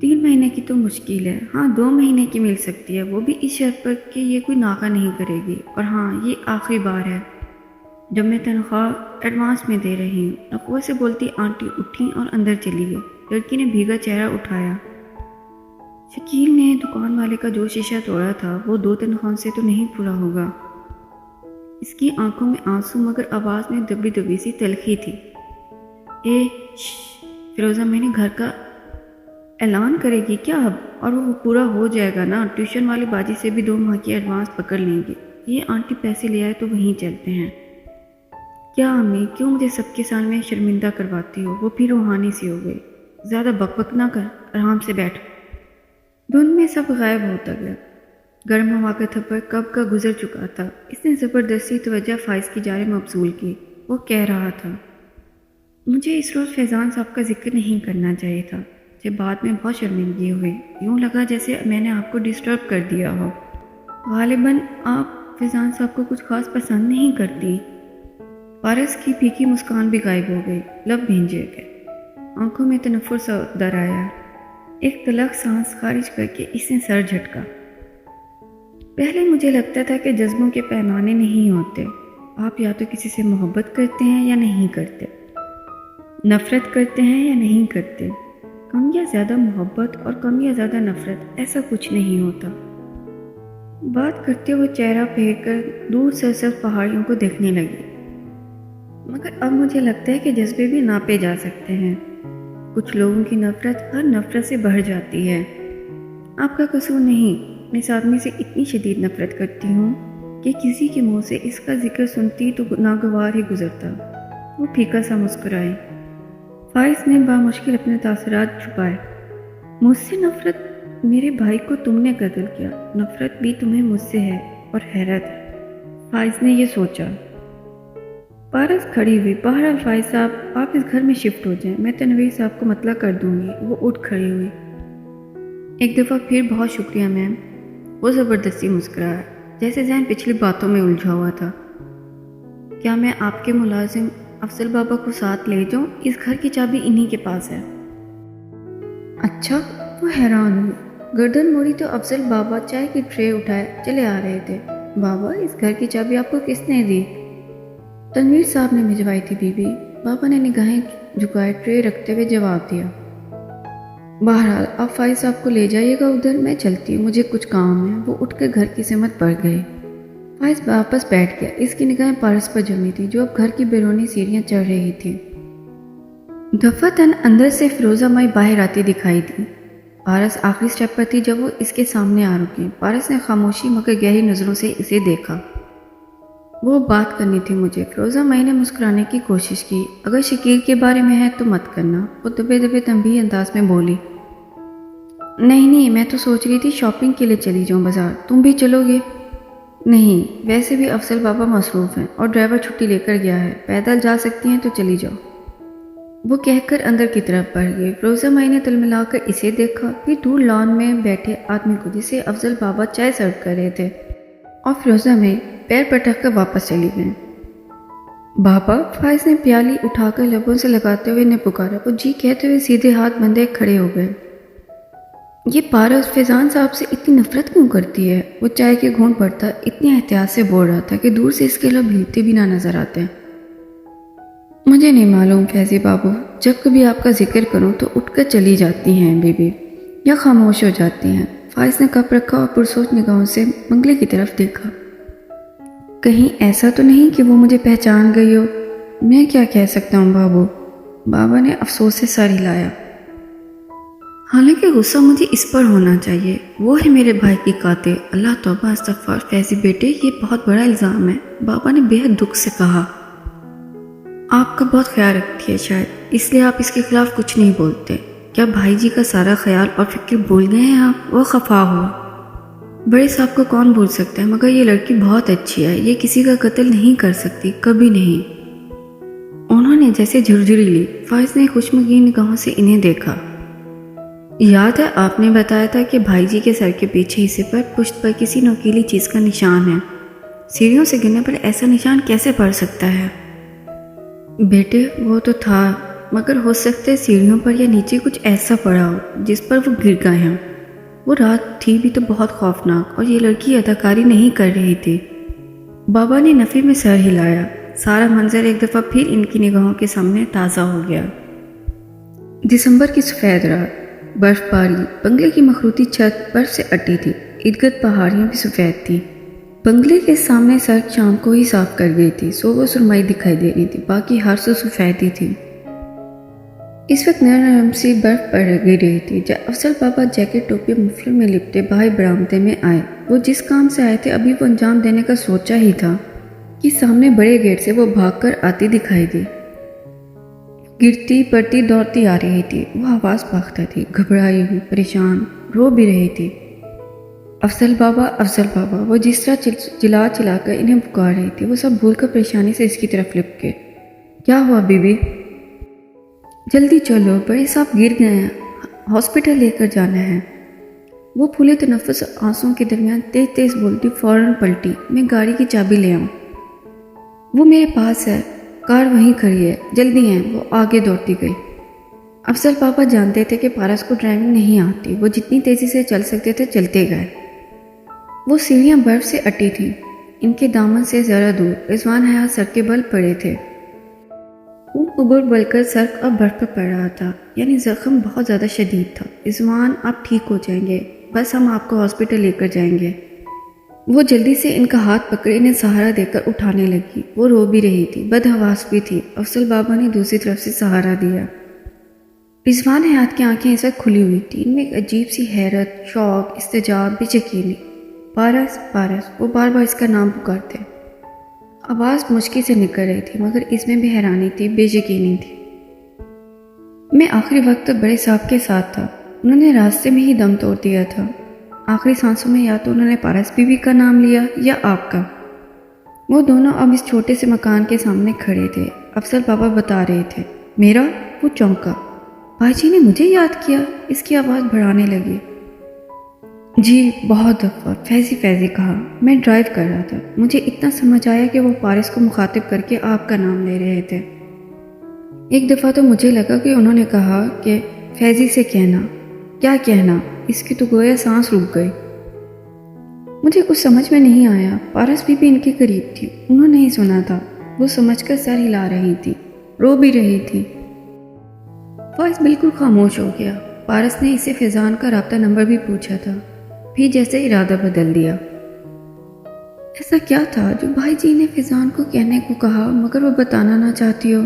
3 مہینے کی تو مشکل ہے، ہاں 2 مہینے کی مل سکتی ہے، وہ بھی اس شرط پر کہ یہ کوئی ناغہ نہیں کرے گی، اور ہاں یہ آخری بار ہے جب میں تنخواہ ایڈوانس میں دے رہی ہوں۔ نقوہ سے بولتی آنٹی اٹھیں اور اندر چلی گئی۔ لڑکی نے بھیگا چہرہ اٹھایا۔ شکیل نے دکان والے کا جو شیشہ توڑا تھا وہ 2 تنخواہوں سے تو نہیں پورا ہوگا۔ اس کی آنکھوں میں آنسو مگر آواز میں دبی دبی سی تلخی تھی۔ فیروزہ، میں نے گھر کا اعلان کرے گی کیا اب؟ اور وہ پورا ہو جائے گا نا؟ ٹیوشن والی باجی سے بھی 2 ماہ کی ایڈوانس پکڑ لیں گے۔ یہ آنٹی پیسے لے آئے تو وہیں چلتے ہیں۔ کیا امی، کیوں مجھے سب کے سامنے شرمندہ کرواتی ہو؟ وہ بھی روحانی سی ہو گئی۔ زیادہ بک بک نہ کر، آرام سے بیٹھ۔ دھند میں سب غائب ہوتا گیا۔ گرم ہوا کا تھپڑ کب کا گزر چکا تھا۔ اس نے زبردستی توجہ فائز کی جانب مبذول کی۔ وہ کہہ رہا تھا، مجھے اس روز فیضان صاحب کا ذکر نہیں کرنا چاہیے تھا۔ جب بعد میں بہت شرمندگی ہوئی، یوں لگا جیسے میں نے آپ کو ڈسٹرب کر دیا ہو۔ غالباً آپ فیضان صاحب کو کچھ خاص پسند نہیں کرتی۔ پارس کی پھیکی مسکان بھی غائب ہو گئی، لب بھینجے گئے، آنکھوں میں تنفر سا در آیا۔ ایک تلخ سانس خارج کر کے اس نے سر جھٹکا۔ پہلے مجھے لگتا تھا کہ جذبوں کے پیمانے نہیں ہوتے، آپ یا تو کسی سے محبت کرتے ہیں یا نہیں کرتے، نفرت کرتے ہیں یا نہیں کرتے، کم یا زیادہ محبت اور کم یا زیادہ نفرت، ایسا کچھ نہیں ہوتا۔ بات کرتے ہوئے چہرہ پھیر کر دور سرسبز پہاڑیوں کو دیکھنے لگی۔ مگر اب مجھے لگتا ہے کہ جذبے بھی ناپے جا سکتے ہیں۔ کچھ لوگوں کی نفرت ہر نفرت سے بڑھ جاتی ہے۔ آپ کا قصور نہیں، میں اس آدمی سے اتنی شدید نفرت کرتی ہوں کہ کسی کے منہ سے اس کا ذکر سنتی تو ناگوار ہی گزرتا۔ وہ پھیکا سا مسکرائی۔ فائز نے بامشکل اپنے تاثرات چھپائے۔ مجھ سے نفرت؟ میرے بھائی کو تم نے قتل کیا، نفرت بھی تمہیں مجھ سے ہے، اور حیرت ہے۔ فائز نے یہ سوچا۔ پارس کھڑی ہوئی۔ بہرحال فائز صاحب، آپ اس گھر میں شفٹ ہو جائیں، میں تنویر صاحب کو مطلع کر دوں گی۔ وہ اٹھ کھڑی ہوئی۔ ایک دفعہ پھر بہت شکریہ میم۔ وہ زبردستی مسکرایا، جیسے ذہن پچھلی باتوں میں الجھا ہوا تھا۔ کیا میں آپ کے ملازم افضل بابا کو ساتھ لے جاؤں؟ اس گھر کی چابی انہی کے پاس ہے۔ اچھا؟ وہ حیران ہوئی۔ گردن موڑی تو افضل بابا چائے کی ٹرے اٹھائے چلے آ رہے تھے۔ بابا، اس گھر کی چابی آپ کو کس نے دی؟ تنویر صاحب نے بھجوائی تھی بی بی۔ بابا نے نگاہیں جھکائے ٹرے رکھتے ہوئے جواب دیا۔ بہرحال آپ فائز صاحب کو لے جائیے گا ادھر، میں چلتی ہوں، مجھے کچھ کام ہے۔ وہ اٹھ کر گھر کی سمت پڑ گئے۔ فائز واپس بیٹھ گیا۔ اس کی نگاہیں پارس پر جمی تھی جو اب گھر کی بیرونی سیڑھیاں چڑھ رہی تھی۔ دفعتاً اندر سے فیروزہ مائی باہر آتی دکھائی دی۔ پارس آخری سٹیپ پر تھی جب وہ اس کے سامنے آ رکی۔ پارس نے خاموشی مگر گہری نظروں سے اسے دیکھا۔ وہ بات کرنی تھی مجھے۔ فیروزہ مائی نے مسکرانے کی کوشش کی۔ اگر شکیل کے بارے میں ہے تو مت کرنا۔ وہ دبے دبے تنبیہ انداز میں بولی۔ نہیں، میں تو سوچ رہی تھی شاپنگ کے لیے چلی جاؤں بازار، تم بھی چلو گے؟ نہیں، ویسے بھی افضل بابا مصروف ہیں اور ڈرائیور چھٹی لے کر گیا ہے، پیدل جا سکتی ہیں تو چلی جاؤ۔ وہ کہہ کر اندر کی طرف بڑھ گئی۔ فیروزہ مائی نے تلملا کر اسے دیکھا، پھر دور لان میں بیٹھے آدمی کو جسے افضل بابا چائے سرو کر رہے تھے، اور فیروزہ مائی پیر پٹک کر واپس چلی گئیں۔ بابا، فائز نے پیالی اٹھا کر لبوں سے لگاتے ہوئے نے پکارا۔ وہ جی کہتے ہوئے سیدھے ہاتھ بندھے کھڑے ہو گئے۔ یہ پارس فیضان صاحب سے اتنی نفرت کیوں کرتی ہے؟ وہ چائے کے گھونٹ بھرتا اتنی احتیاط سے بول رہا تھا کہ دور سے اس کے لب ہلتے بھی نہ نظر آتے۔ مجھے نہیں معلوم فیضی بابو، جب کبھی آپ کا ذکر کروں تو اٹھ کر چلی جاتی ہیں بی بی، یا خاموش ہو جاتی ہیں۔ فائز نے کپ رکھا اور پرسوچ نگاہوں سے منگلے کی طرف دیکھا۔ کہیں ایسا تو نہیں کہ وہ مجھے پہچان گئی ہو؟ میں کیا کہہ سکتا ہوں بابو؟ بابا نے افسوس سے سر ہلایا۔ حالانکہ غصہ مجھے اس پر ہونا چاہیے، وہ ہے میرے بھائی کی قاتل۔ اللہ توبہ استغفار فیضی بیٹے، یہ بہت بڑا الزام ہے، بابا نے بے حد دکھ سے کہا۔ آپ کا بہت خیال رکھتی ہے شاید، اس لیے آپ اس کے خلاف کچھ نہیں بولتے۔ کیا بھائی جی کا سارا خیال اور فکر بھول گئے ہیں آپ؟ وہ خفا ہوا۔ بڑے صاحب کو کون بھول سکتا ہے، مگر یہ لڑکی بہت اچھی ہے، یہ کسی کا قتل نہیں کر سکتی، کبھی نہیں۔ انہوں نے جیسے جھرجھری لی۔ فائز نے خوشمگین نگاہوں سے انہیں دیکھا۔ یاد ہے آپ نے بتایا تھا کہ بھائی جی کے سر کے پیچھے حصے پر پشت پر کسی نوکیلی چیز کا نشان ہے، سیڑھیوں سے گرنے پر ایسا نشان کیسے پڑ سکتا ہے؟ بیٹے وہ تو تھا، مگر ہو سکتا ہے سیڑھیوں پر یا نیچے کچھ ایسا پڑا ہو جس پر وہ گر گئے ہیں۔ وہ رات تھی بھی تو بہت خوفناک، اور یہ لڑکی اداکاری نہیں کر رہی تھی۔ بابا نے نفی میں سر ہلایا۔ سارا منظر ایک دفعہ پھر ان کی نگاہوں کے سامنے تازہ ہو گیا۔ دسمبر کی سفید رات، برف باری، بنگلے کی مخروطی چھت برف سے اٹی تھی، ارد گرد پہاڑیاں بھی سفید تھیں۔ بنگلے کے سامنے سڑک شام کو ہی صاف کر گئی تھی، سو وہ سرمئی دکھائی دے رہی تھی، باقی ہر سو سفید ہی تھی۔ اس وقت نرم نرم سی برف پڑ رہی تھی۔ جب افضل بابا جیکٹ ٹوپی مفلر میں لپٹے باہر برآمدے میں آئے، وہ جس کام سے آئے تھے ابھی وہ انجام دینے کا سوچا ہی تھا کہ سامنے بڑے گیٹ سے وہ بھاگ کر آتی دکھائی دی۔ گرتی پڑتی دوڑتی آ رہی تھی، وہ آواز باختہ تھی، گھبرائی ہوئی، پریشان، رو بھی رہی تھی۔ افضل بابا، وہ جس طرح چلا چلا کر انہیں پکار رہی تھی، وہ سب بھول کر پریشانی سے اس کی طرف لپکے۔ کیا ہوا بی بی؟ جلدی چلو، بڑے صاحب گر گئے ہیں، ہاسپٹل لے کر جانا ہے۔ وہ پھولے تنفس آنسوؤں کے درمیان تیز تیز بولتی فوراً پلٹی، میں گاڑی کی چابی لے آؤں؟ وہ میرے پاس ہے، کار وہیں کھڑی ہے، جلدی ہیں۔ وہ آگے دوڑتی گئی۔ افضل بابا جانتے تھے کہ پارس کو ڈرائیونگ نہیں آتی، وہ جتنی تیزی سے چل سکتے تھے چلتے گئے۔ وہ سیڑھیاں برف سے اٹی تھیں، ان کے دامن سے ذرا دور رضوان حیات سر کے بل پڑے تھے۔ خون ابل بل کر سر اب برف پر پڑ رہا تھا، یعنی زخم بہت زیادہ شدید تھا۔ رضوان آپ ٹھیک ہو جائیں گے، بس ہم آپ کو ہاسپٹل لے کر جائیں گے۔ وہ جلدی سے ان کا ہاتھ پکڑے انہیں سہارا دے کر اٹھانے لگی۔ وہ رو بھی رہی تھی، بدحواس بھی تھی۔ افضل بابا نے دوسری طرف سے سہارا دیا۔ رضوان حیات کی آنکھیں اس وقت کھلی ہوئی تھی، ان میں ایک عجیب سی حیرت، شوق، استعجاب، بے یقینی۔ پارس، وہ بار بار اس کا نام پکارتے۔ آواز مشکل سے نکل رہی تھی، مگر اس میں بھی حیرانی تھی، بے یقینی تھی۔ میں آخری وقت تک بڑے صاحب کے ساتھ تھا، انہوں نے راستے میں ہی دم توڑ دیا تھا۔ آخری سانسوں میں یا تو انہوں نے پارس بی بی کا نام لیا یا آپ کا۔ وہ دونوں اب اس چھوٹے سے مکان کے سامنے کھڑے تھے۔ افضل بابا بتا رہے تھے، میرا؟ وہ چونکا۔ بھائی جی نے مجھے یاد کیا؟ اس کی آواز بڑھانے لگی۔ جی بہت دفعہ، فیضی کہا، میں ڈرائیو کر رہا تھا، مجھے اتنا سمجھ آیا کہ وہ پارس کو مخاطب کر کے آپ کا نام لے رہے تھے۔ ایک دفعہ تو مجھے لگا کہ انہوں نے کہا کہ فیضی سے کہنا۔ کیا کہنا؟ اس کی تو گویا سانس رک گئی۔ مجھے کچھ سمجھ میں نہیں آیا۔ پارس بھی ان کے قریب تھی، انہوں نے ہی سنا تھا۔ وہ سمجھ کر سر ہلا رہی تھی، رو بھی رہی تھی۔ فائز بالکل خاموش ہو گیا۔ پارس نے اسے فیضان کا رابطہ نمبر بھی پوچھا تھا، پھر جیسے ارادہ بدل دیا۔ ایسا کیا تھا جو بھائی جی نے فیضان کو کہنے کو کہا مگر وہ بتانا نہ چاہتی ہو؟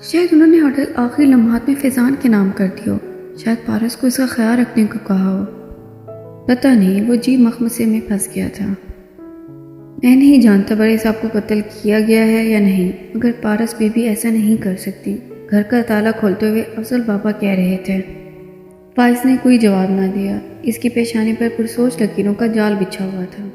شاید انہوں نے ہوٹل آخری لمحات میں فیضان کے نام کر دیا ہو، شاید پارس کو اس کا خیال رکھنے کو کہا ہو۔ پتہ نہیں، وہ جی مخمسے میں پھنس گیا تھا۔ میں نہیں جانتا بڑے صاحب کو قتل کیا گیا ہے یا نہیں، مگر پارس بھی ایسا نہیں کر سکتی، گھر کا تالا کھولتے ہوئے افضل بابا کہہ رہے تھے۔ فائز نے کوئی جواب نہ دیا، اس کی پیشانی پر پرسوچ لکیروں کا جال بچھا ہوا تھا۔